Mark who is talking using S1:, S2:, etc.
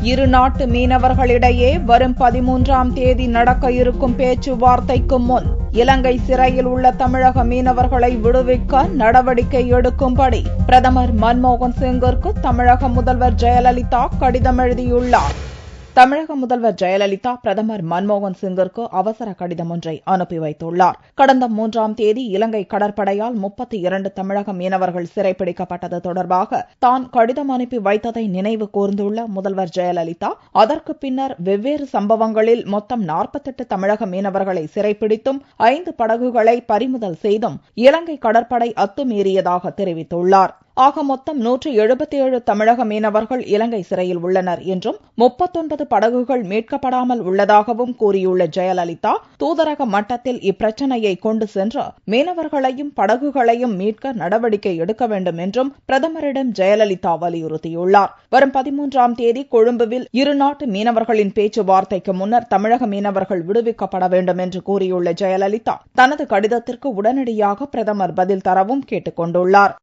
S1: இரு நாட்டு மீனவர்களிடையே வரும் 13ஆம் தேதி நடக்க இருக்கும் பேச்சுவார்த்தைக்கு முன் இலங்கை சிறையில் உள்ள தமிழக மீனவர்களை விடுவிக்க நடவடிக்கை எடுக்கும்படி பிரதமர் மன்மோகன் சிங்கிற்கு தமிழக முதல்வர் ஜெயலலிதா கடிதம் எழுதியுள்ளார். தமிழக முதல்வர் ஜெயலலிதா பிரதமர் மன்மோகன் சிங்கிற்கு அவசர கடிதம் ஒன்றை அனுப்பி வைத்துள்ளார். கடந்த 3ஆம் தேதி இலங்கை கடற்படையால் 32 தமிழக மீனவர்கள் சிறைப்பிடிக்கப்பட்டது தொடர்பாக தான் கடிதம் அனுப்பி வைத்ததை நினைவு கூர்ந்துள்ள முதல்வர் ஜெயலலிதா, அதற்கு பின்னர் வெவ்வேறு சம்பவங்களில் மொத்தம் 48 தமிழக மீனவர்களை சிறைப்பிடித்தும் 5 படகுகளை பறிமுதல் செய்தும் இலங்கை கடற்படை அத்துமீறியதாக தெரிவித்துள்ளார். ஆக மொத்தம் 177 தமிழக மீனவர்கள் இலங்கை சிறையில் உள்ளனர் என்றும் 39 படகுகள் மீட்கப்படாமல் உள்ளதாகவும் கூறியுள்ள ஜெயலலிதா, தூதரக மட்டத்தில் இப்பிரச்சினையை கொண்டு சென்று மீனவர்களையும் படகுகளையும் மீட்க நடவடிக்கை எடுக்க வேண்டும் என்றும் பிரதமரிடம் ஜெயலலிதா வலியுறுத்தியுள்ளார். வரும் 13ஆம் தேதி கொழும்புவில் இரு நாட்டு மீனவர்களின் பேச்சுவார்த்தைக்கு முன்னர் தமிழக மீனவர்கள் விடுவிக்கப்பட வேண்டும் என்று கூறியுள்ள ஜெயலலிதா, தனது கடிதத்திற்கு உடனடியாக பிரதமர் பதில் தரவும் கேட்டுக் கொண்டுள்ளார்.